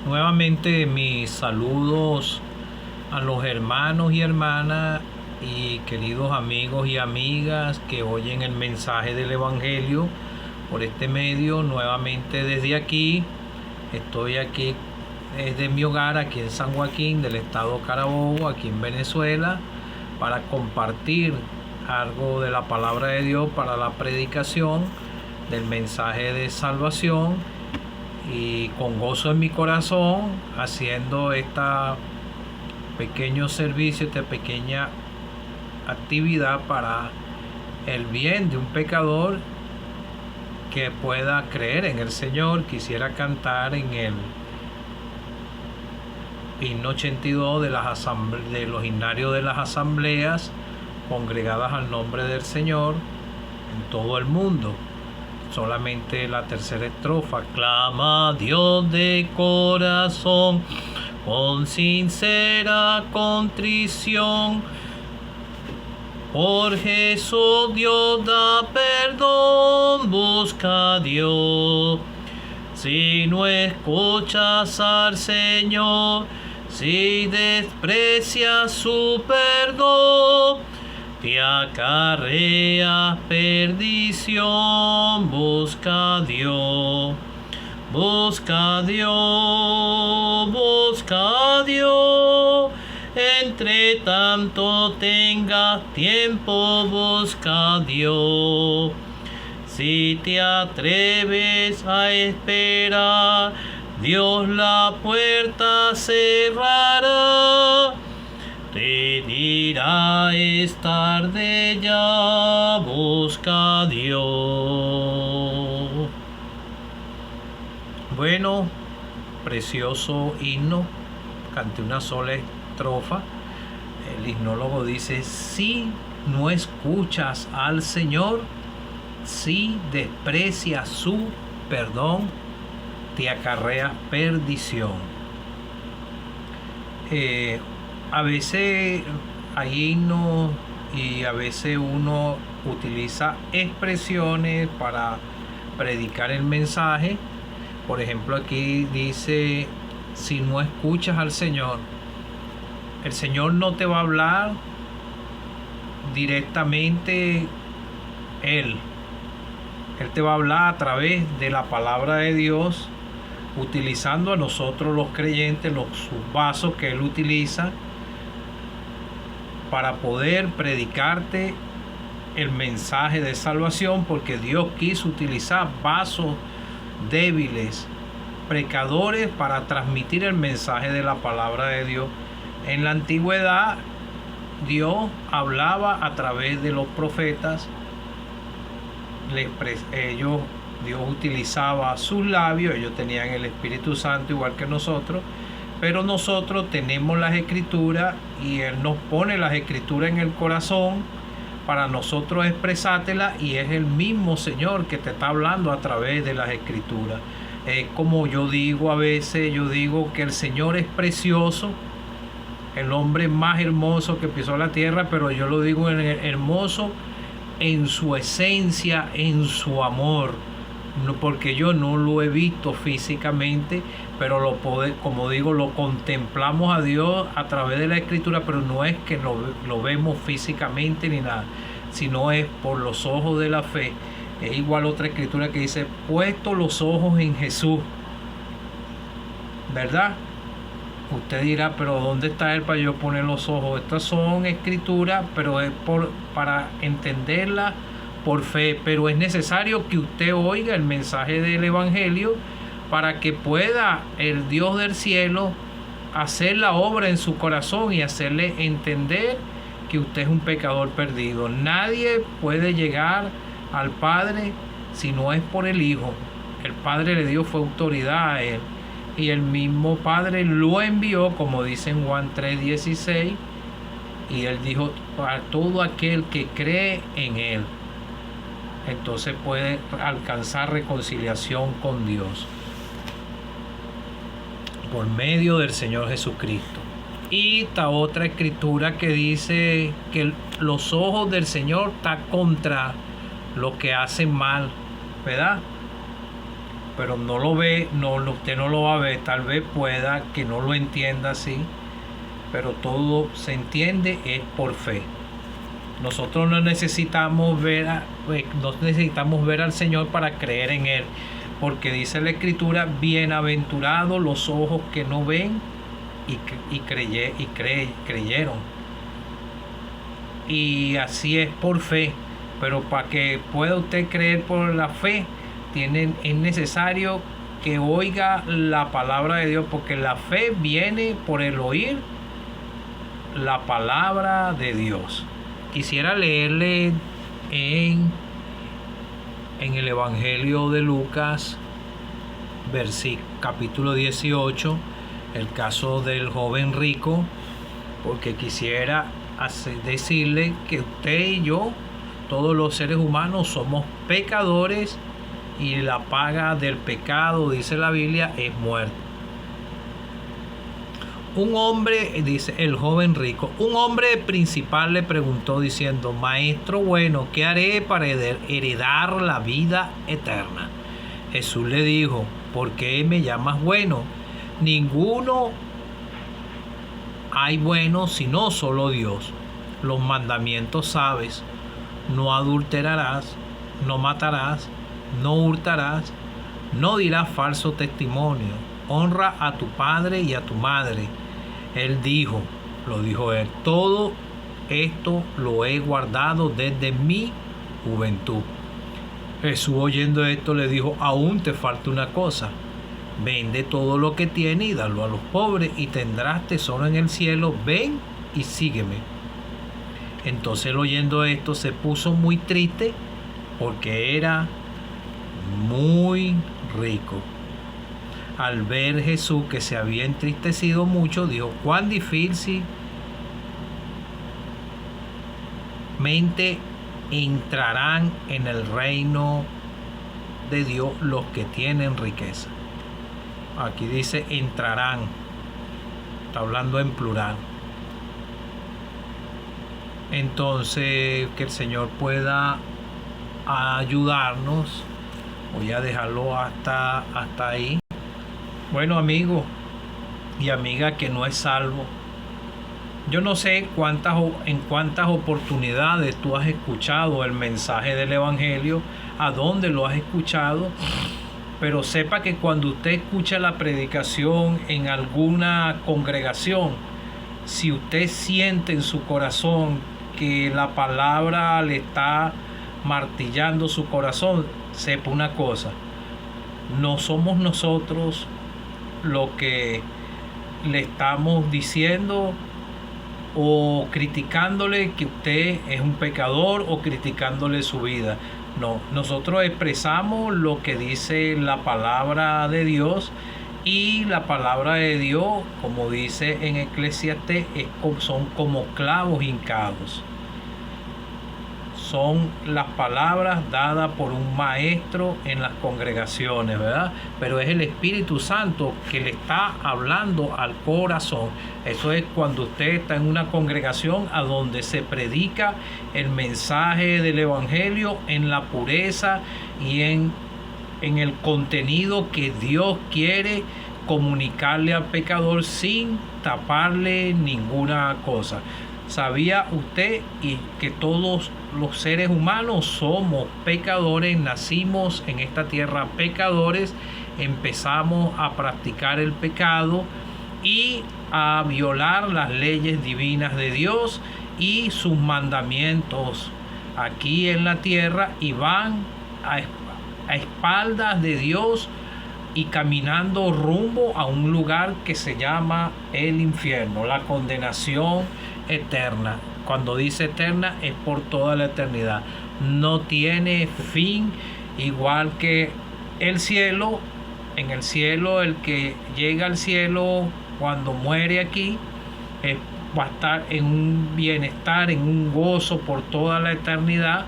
Nuevamente mis saludos a los hermanos y hermanas y queridos amigos y amigas que oyen el mensaje del Evangelio por este medio. Nuevamente desde aquí, estoy aquí desde mi hogar, aquí en San Joaquín del estado Carabobo, aquí en Venezuela, para compartir algo de la palabra de Dios para la predicación del mensaje de salvación, y con gozo en mi corazón haciendo este pequeño servicio, esta pequeña actividad para el bien de un pecador que pueda creer en el Señor. Quisiera cantar en el himno 82 de los himnarios de las asambleas congregadas al nombre del Señor en todo el mundo. Solamente la tercera estrofa. Clama a Dios de corazón, con sincera contrición. Por Jesús Dios da perdón, busca a Dios. Si no escuchas al Señor, si desprecias su perdón, te acarrea perdición. Busca a Dios, busca a Dios, busca a Dios. Entre tanto tengas tiempo, busca a Dios. Si te atreves a esperar, Dios la puerta cerrará. Te dirá: es tarde ya, busca a Dios. Bueno, precioso himno, canté una sola estrofa. El himnólogo dice: si no escuchas al Señor, si desprecias su perdón, te acarreas perdición. A veces hay himnos y a veces uno utiliza expresiones para predicar el mensaje. Por ejemplo, aquí dice: si no escuchas al Señor, el Señor no te va a hablar directamente Él te va a hablar a través de la palabra de Dios, utilizando a nosotros los creyentes, sus vasos que Él utiliza para poder predicarte el mensaje de salvación, porque Dios quiso utilizar vasos débiles, pecadores, para transmitir el mensaje de la palabra de Dios. En la antigüedad, Dios hablaba a través de los profetas. Dios utilizaba sus labios, ellos tenían el Espíritu Santo igual que nosotros, pero nosotros tenemos las Escrituras y Él nos pone las Escrituras en el corazón para nosotros expresártelas, y es el mismo Señor que te está hablando a través de las Escrituras. Como yo digo a veces, yo digo que el Señor es precioso, el hombre más hermoso que pisó la tierra, pero yo lo digo hermoso en su esencia, en su amor, porque yo no lo he visto físicamente, pero como digo, lo contemplamos a Dios a través de la Escritura, pero no es que lo vemos físicamente ni nada, sino es por los ojos de la fe. Es igual otra escritura que dice: puesto los ojos en Jesús, ¿verdad? Usted dirá: pero ¿dónde está Él para yo poner los ojos? Estas son escrituras, pero es para entenderlas por fe. Pero es necesario que usted oiga el mensaje del Evangelio para que pueda el Dios del cielo hacer la obra en su corazón y hacerle entender que usted es un pecador perdido. Nadie puede llegar al Padre si no es por el Hijo. El Padre le dio fue autoridad a Él, y el mismo Padre lo envió, como dice en Juan 3:16, y Él dijo: para todo aquel que cree en Él, entonces puede alcanzar reconciliación con Dios por medio del Señor Jesucristo. Y esta otra escritura que dice que los ojos del Señor están contra los que hacen mal, ¿verdad? pero no lo ve, usted no lo va a ver, tal vez pueda que no lo entienda así, pero todo se entiende es por fe. Nosotros no necesitamos ver al Señor para creer en Él, porque dice la Escritura: bienaventurados los ojos que no ven y creyeron. Y así es por fe, pero para que pueda usted creer por la fe, es necesario que oiga la palabra de Dios, porque la fe viene por el oír la palabra de Dios. Quisiera leerle en el Evangelio de Lucas, capítulo 18, el caso del joven rico, porque quisiera decirle que usted y yo, todos los seres humanos, somos pecadores, y la paga del pecado, dice la Biblia, es muerte. Un hombre, dice el joven rico, un hombre principal le preguntó diciendo: Maestro bueno, ¿qué haré para heredar la vida eterna? Jesús le dijo: ¿por qué me llamas bueno? Ninguno hay bueno sino solo Dios. Los mandamientos sabes: no adulterarás, no matarás, no hurtarás, no dirás falso testimonio, honra a tu padre y a tu madre. Él dijo, todo esto lo he guardado desde mi juventud. Jesús, oyendo esto, le dijo: aún te falta una cosa. Vende todo lo que tienes y dalo a los pobres, y tendrás tesoro en el cielo. Ven y sígueme. Entonces él, oyendo esto, se puso muy triste, porque era muy rico. Al ver Jesús que se había entristecido mucho, dijo: cuán difícilmente entrarán en el reino de Dios los que tienen riqueza. Aquí dice entrarán, está hablando en plural. Entonces, que el Señor pueda ayudarnos. Voy a dejarlo hasta ahí. Bueno, amigo y amiga que no es salvo, yo no sé en cuántas oportunidades tú has escuchado el mensaje del Evangelio, a dónde lo has escuchado, pero sepa que cuando usted escucha la predicación en alguna congregación, si usted siente en su corazón que la palabra le está martillando su corazón, sepa una cosa: no somos nosotros lo que le estamos diciendo o criticándole que usted es un pecador o criticándole su vida. No, nosotros expresamos lo que dice la palabra de Dios, y la palabra de Dios, como dice en Eclesiastés, son como clavos hincados. Son las palabras dadas por un maestro en las congregaciones, ¿verdad? Pero es el Espíritu Santo que le está hablando al corazón. Eso es cuando usted está en una congregación a donde se predica el mensaje del Evangelio en la pureza y en el contenido que Dios quiere comunicarle al pecador, sin taparle ninguna cosa. ¿Sabía usted que todos los seres humanos somos pecadores? Nacimos en esta tierra pecadores, empezamos a practicar el pecado y a violar las leyes divinas de Dios y sus mandamientos aquí en la tierra, y van a espaldas de Dios y caminando rumbo a un lugar que se llama el infierno, la condenación eterna. Cuando dice eterna, es por toda la eternidad. No tiene fin, igual que el cielo. En el cielo, el que llega al cielo cuando muere aquí va a estar en un bienestar, en un gozo por toda la eternidad,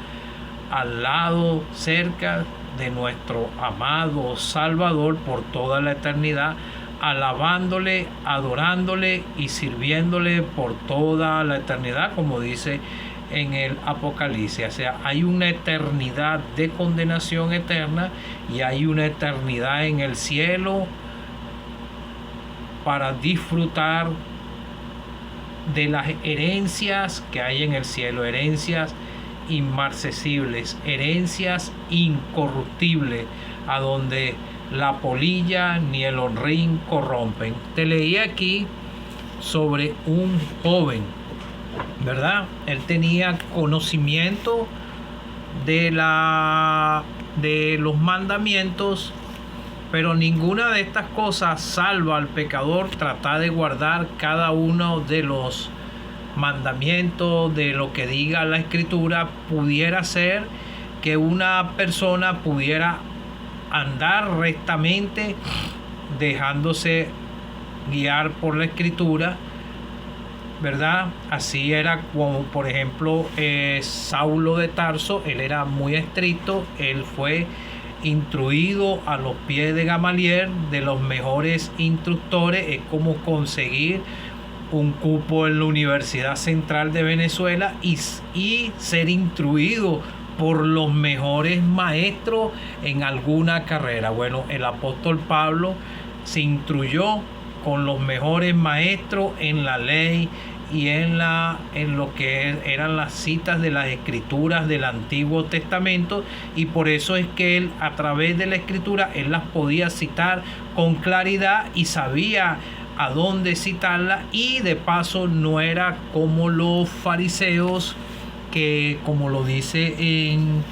al lado, cerca de nuestro amado Salvador por toda la eternidad, alabándole, adorándole y sirviéndole por toda la eternidad, como dice en el Apocalipsis. O sea, hay una eternidad de condenación eterna y hay una eternidad en el cielo para disfrutar de las herencias que hay en el cielo, herencias inmarcesibles, herencias incorruptibles, a donde la polilla ni el honrín corrompen. Te leí aquí sobre un joven, ¿verdad? Él tenía conocimiento de los mandamientos, pero ninguna de estas cosas salva al pecador. Tratar de guardar cada uno de los mandamientos, de lo que diga la Escritura, pudiera ser que una persona pudiera andar rectamente dejándose guiar por la Escritura, ¿verdad? Así era como, por ejemplo, Saulo de Tarso. Él era muy estricto. Él fue instruido a los pies de Gamaliel, de los mejores instructores. Es como conseguir un cupo en la Universidad Central de Venezuela y ser instruido por los mejores maestros en alguna carrera. Bueno, el apóstol Pablo se instruyó con los mejores maestros en la ley y en lo que eran las citas de las Escrituras del Antiguo Testamento, y por eso es que él, a través de la Escritura, él las podía citar con claridad y sabía a dónde citarla, y de paso no era como los fariseos, que, como lo dice en,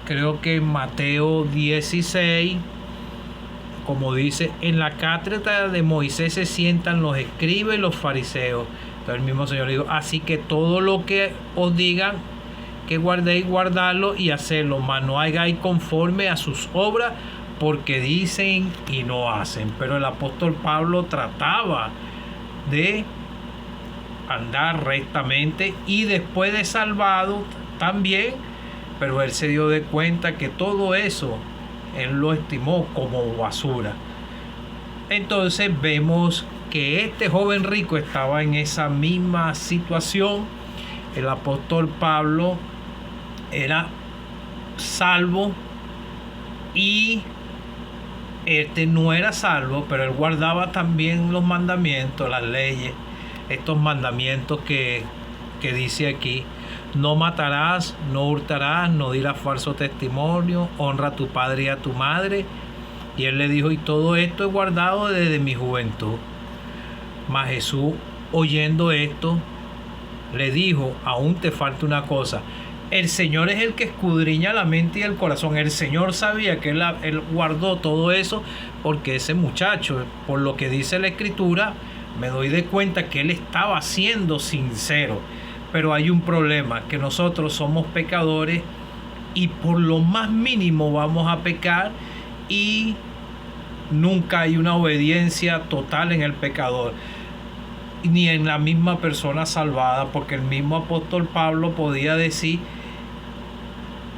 creo que en Mateo 16, como dice, en la cátedra de Moisés se sientan los escribas y los fariseos. Entonces el mismo Señor dijo: así que todo lo que os digan que guardéis, guardarlo y hacerlo, mas no hagáis conforme a sus obras, porque dicen y no hacen. Pero el apóstol Pablo trataba de andar rectamente, y después de salvado también, pero él se dio de cuenta que todo eso él lo estimó como basura. Entonces vemos que este joven rico estaba en esa misma situación. El apóstol Pablo era salvo y este no era salvo, pero él guardaba también los mandamientos, las leyes, estos mandamientos que dice aquí: no matarás, no hurtarás, no dirás falso testimonio, honra a tu padre y a tu madre. Y él le dijo: y todo esto he guardado desde mi juventud. Mas Jesús, oyendo esto, le dijo: aún te falta una cosa. El Señor es el que escudriña la mente y el corazón. El Señor sabía que él guardó todo eso, porque ese muchacho, por lo que dice la Escritura, me doy de cuenta que él estaba siendo sincero. Pero hay un problema, que nosotros somos pecadores y por lo más mínimo vamos a pecar, y nunca hay una obediencia total en el pecador, ni en la misma persona salvada, porque el mismo apóstol Pablo podía decir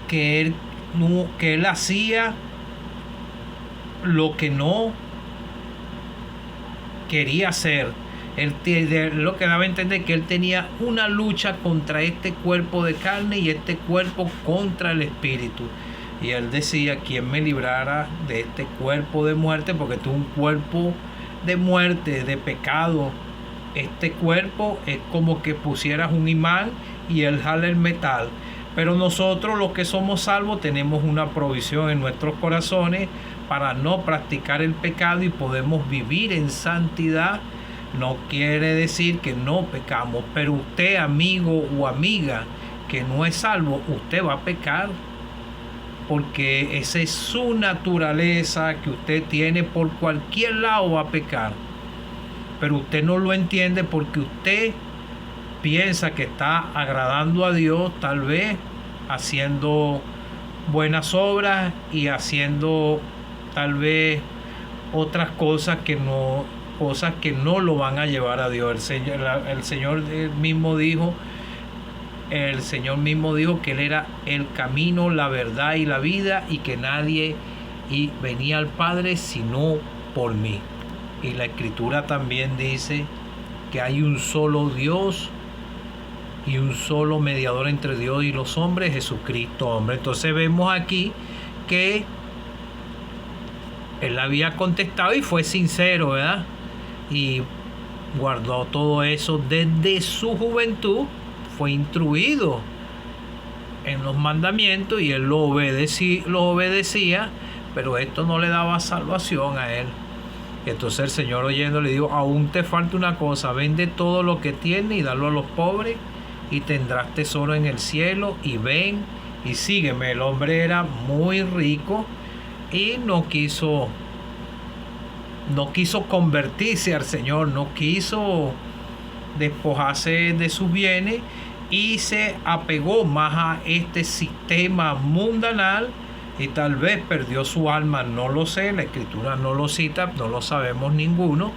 que él hacía lo que no quería hacer. Él lo que daba a entender que él tenía una lucha contra este cuerpo de carne y este cuerpo contra el espíritu. Y él decía: ¿quién me librara de este cuerpo de muerte? Porque tú, un cuerpo de muerte, de pecado, este cuerpo es como que pusieras un imán y él jala el metal. Pero nosotros, los que somos salvos, tenemos una provisión en nuestros corazones para no practicar el pecado y podemos vivir en santidad. No quiere decir que no pecamos, pero usted, amigo o amiga que no es salvo, usted va a pecar, porque esa es su naturaleza que usted tiene. Por cualquier lado va a pecar, pero usted no lo entiende porque usted piensa que está agradando a Dios, tal vez haciendo buenas obras y haciendo tal vez otras cosas que no lo van a llevar a Dios. El Señor mismo dijo que Él era el camino, la verdad y la vida, y que nadie venía al Padre sino por mí. Y la Escritura también dice que hay un solo Dios y un solo mediador entre Dios y los hombres, Jesucristo hombre. Entonces vemos aquí que él había contestado y fue sincero, ¿verdad? Y guardó todo eso desde su juventud, fue instruido en los mandamientos y él lo obedecía, pero esto no le daba salvación a él. Entonces el Señor, oyendo, le dijo: aún te falta una cosa, vende todo lo que tienes y dalo a los pobres y tendrás tesoro en el cielo, y ven y sígueme. El hombre era muy rico y no quiso convertirse al Señor, no quiso despojarse de sus bienes y se apegó más a este sistema mundanal, y tal vez perdió su alma, no lo sé, la escritura no lo cita, no lo sabemos ninguno,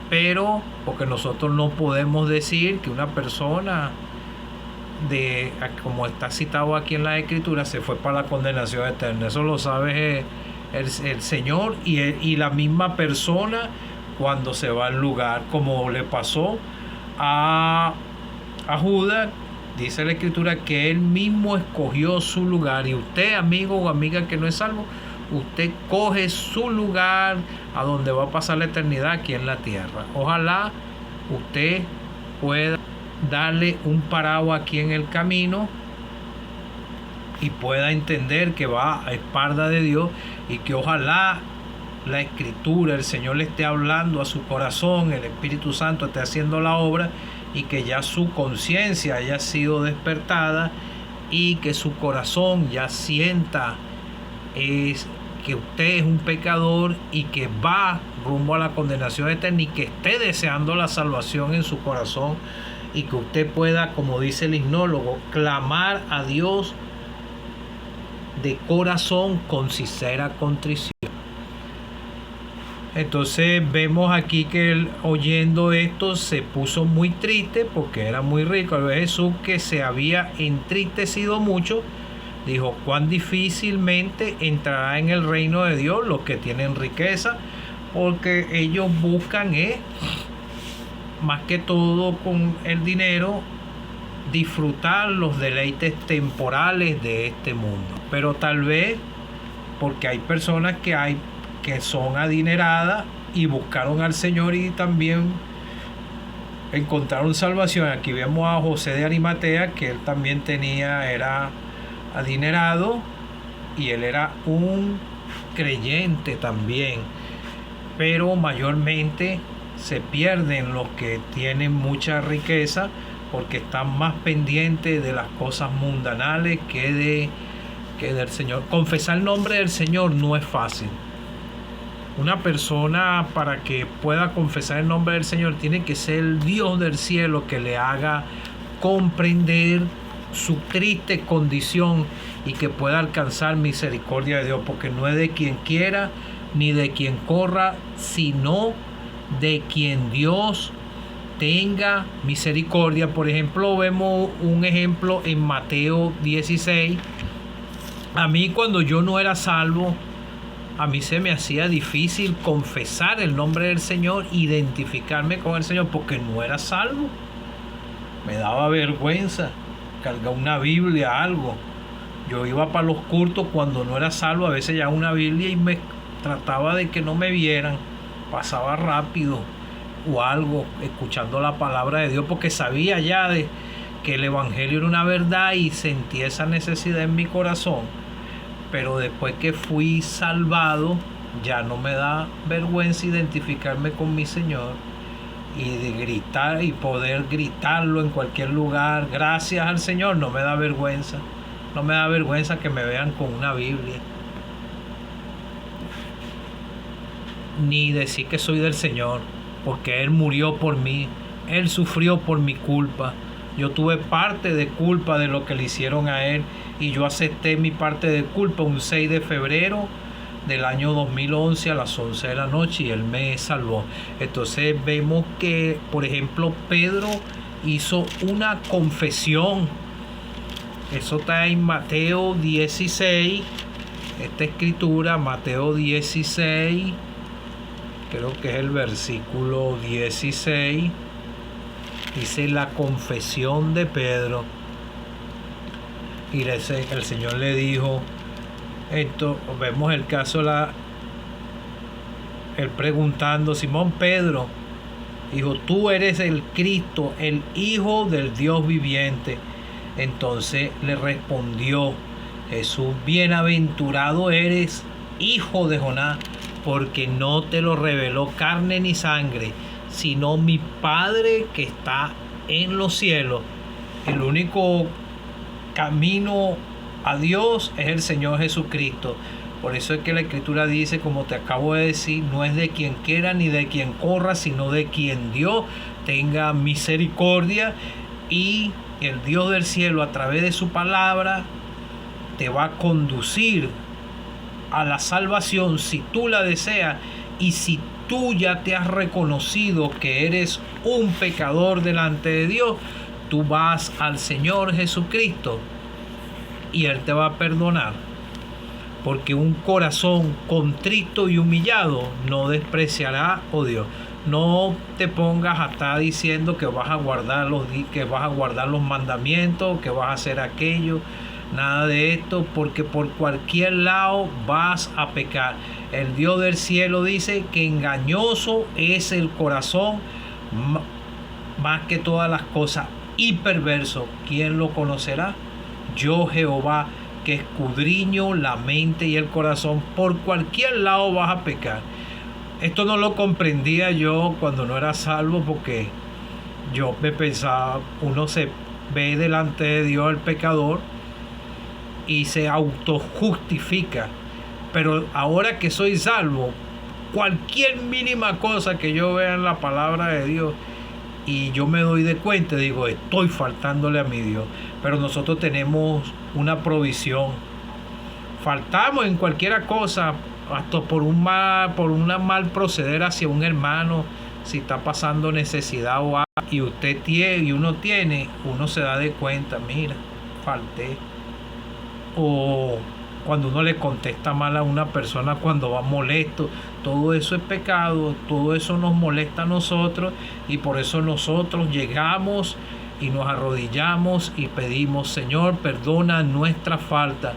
pero porque nosotros no podemos decir que una persona como está citado aquí en la escritura, se fue para la condenación eterna. Eso lo sabe el Señor y la misma persona cuando se va al lugar, como le pasó a Judas. Dice la escritura que él mismo escogió su lugar, y usted, amigo o amiga que no es salvo, usted coge su lugar a donde va a pasar la eternidad aquí en la tierra. Ojalá usted pueda darle un parado aquí en el camino y pueda entender que va a espalda de Dios, y que ojalá la escritura, el Señor le esté hablando a su corazón, el Espíritu Santo esté haciendo la obra, y que ya su conciencia haya sido despertada y que su corazón ya sienta que usted es un pecador y que va rumbo a la condenación eterna, y que esté deseando la salvación en su corazón, y que usted pueda, como dice el himnólogo, clamar a Dios de corazón con sincera contrición. Entonces vemos aquí que él, oyendo esto, se puso muy triste porque era muy rico. Al ver Jesús que se había entristecido mucho, dijo: cuán difícilmente entrará en el reino de Dios los que tienen riqueza, porque ellos buscan más que todo con el dinero, disfrutar los deleites temporales de este mundo. Pero tal vez porque hay personas que son adineradas y buscaron al Señor y también encontraron salvación. Aquí vemos a José de Arimatea, que él también era adinerado y él era un creyente también, pero mayormente se pierden los que tienen mucha riqueza, porque están más pendientes de las cosas mundanales que del Señor. Confesar el nombre del Señor no es fácil. Una persona, para que pueda confesar el nombre del Señor, tiene que ser el Dios del cielo que le haga comprender su triste condición y que pueda alcanzar misericordia de Dios, porque no es de quien quiera ni de quien corra, sino de quien Dios tenga misericordia. Por ejemplo, vemos un ejemplo en Mateo 16. A mí, cuando yo no era salvo, a mí se me hacía difícil confesar el nombre del Señor, identificarme con el Señor, porque no era salvo. Me daba vergüenza cargar una Biblia, algo. Yo iba para los cultos cuando no era salvo, a veces ya una Biblia, y me trataba de que no me vieran. Pasaba rápido o algo, escuchando la palabra de Dios, porque sabía ya de que el Evangelio era una verdad y sentía esa necesidad en mi corazón. Pero después que fui salvado, ya no me da vergüenza identificarme con mi Señor y de gritar y poder gritarlo en cualquier lugar. Gracias al Señor, no me da vergüenza. No me da vergüenza que me vean con una Biblia, ni decir que soy del Señor, porque Él murió por mí, Él sufrió por mi culpa. Yo tuve parte de culpa de lo que le hicieron a Él, y yo acepté mi parte de culpa un 6 de febrero del año 2011 a las 11 de la noche, y Él me salvó. Entonces vemos que, por ejemplo, Pedro hizo una confesión. Eso está en Mateo 16. Esta escritura, Mateo 16, creo que es el versículo 16. dice la confesión de Pedro. Y el Señor le dijo, esto, vemos el caso, él preguntando, Simón Pedro, dijo, tú eres el Cristo, el Hijo del Dios viviente. Entonces le respondió Jesús, bienaventurado eres, hijo de Jonás, porque no te lo reveló carne ni sangre, sino mi Padre que está en los cielos. El único camino a Dios es el Señor Jesucristo. Por eso es que la Escritura dice, como te acabo de decir, no es de quien quiera ni de quien corra, sino de quien Dios tenga misericordia. Y el Dios del cielo, a través de su palabra, te va a conducir a la salvación si tú la deseas, y si tú ya te has reconocido que eres un pecador delante de Dios, tú vas al Señor Jesucristo y Él te va a perdonar, porque un corazón contrito y humillado no despreciará, oh Dios. No te pongas a estar diciendo que vas a guardar los mandamientos, que vas a hacer aquello. Nada de esto, porque por cualquier lado vas a pecar. El Dios del cielo dice que engañoso es el corazón más que todas las cosas, y perverso. ¿Quién lo conocerá? Yo, Jehová, que escudriño la mente y el corazón. Por cualquier lado vas a pecar. Esto no lo comprendía yo cuando no era salvo, porque yo me pensaba, uno se ve delante de Dios el pecador y se autojustifica. Pero ahora que soy salvo, cualquier mínima cosa que yo vea en la palabra de Dios y yo me doy de cuenta, digo, estoy faltándole a mi Dios. Pero nosotros tenemos una provisión. Faltamos en cualquier cosa, hasta por un mal proceder hacia un hermano, si está pasando necesidad o algo, y usted tiene y uno se da de cuenta, mira, falté. O cuando uno le contesta mal a una persona cuando va molesto, todo eso es pecado, todo eso nos molesta a nosotros, y por eso nosotros llegamos y nos arrodillamos y pedimos, Señor, perdona nuestra falta,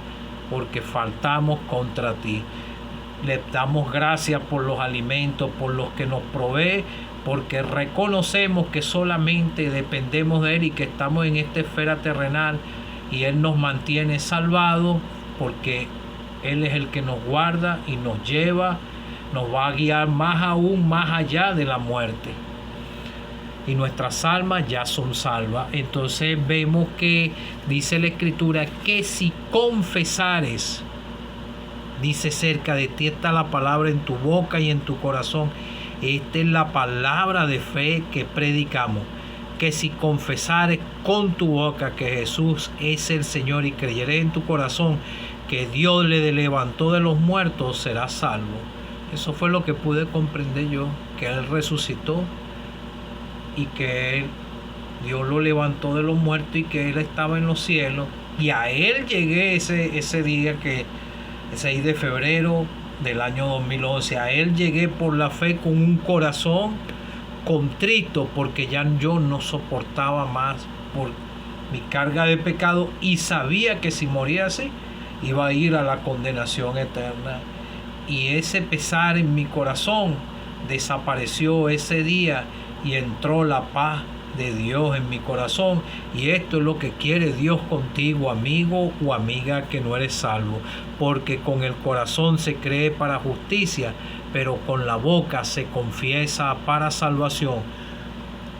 porque faltamos contra ti. Le damos gracias por los alimentos, por los que nos provee, porque reconocemos que solamente dependemos de Él y que estamos en esta esfera terrenal, y Él nos mantiene salvados, porque Él es el que nos guarda y nos lleva, nos va a guiar más allá de la muerte. Y nuestras almas ya son salvas. Entonces vemos que dice la Escritura que si confesares, dice, cerca de ti está la palabra en tu boca y en tu corazón. Esta es la palabra de fe que predicamos. Que si confesares con tu boca que Jesús es el Señor y creyeres en tu corazón que Dios le levantó de los muertos, serás salvo. Eso fue lo que pude comprender yo, que Él resucitó y que Dios lo levantó de los muertos y que Él estaba en los cielos. Y a Él llegué ese día, que el 6 de febrero del año 2011. A Él llegué por la fe con un corazón contrito, porque ya yo no soportaba más por mi carga de pecado, y sabía que si moría así iba a ir a la condenación eterna. Y ese pesar en mi corazón desapareció ese día y entró la paz de Dios en mi corazón. Y esto es lo que quiere Dios contigo, amigo o amiga que no eres salvo, porque con el corazón se cree para justicia, pero con la boca se confiesa para salvación.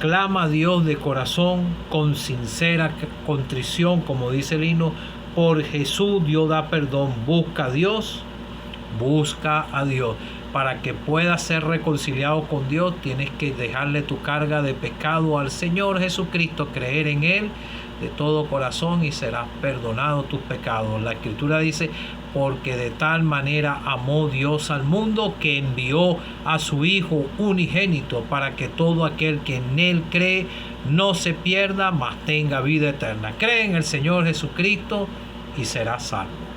Clama a Dios de corazón, con sincera contrición, como dice el himno, por Jesús Dios da perdón. Busca a Dios, busca a Dios. Para que puedas ser reconciliado con Dios, tienes que dejarle tu carga de pecado al Señor Jesucristo, creer en Él de todo corazón y serás perdonado tus pecados. La Escritura dice, porque de tal manera amó Dios al mundo que envió a su Hijo unigénito, para que todo aquel que en Él cree no se pierda, mas tenga vida eterna. Cree en el Señor Jesucristo y serás salvo.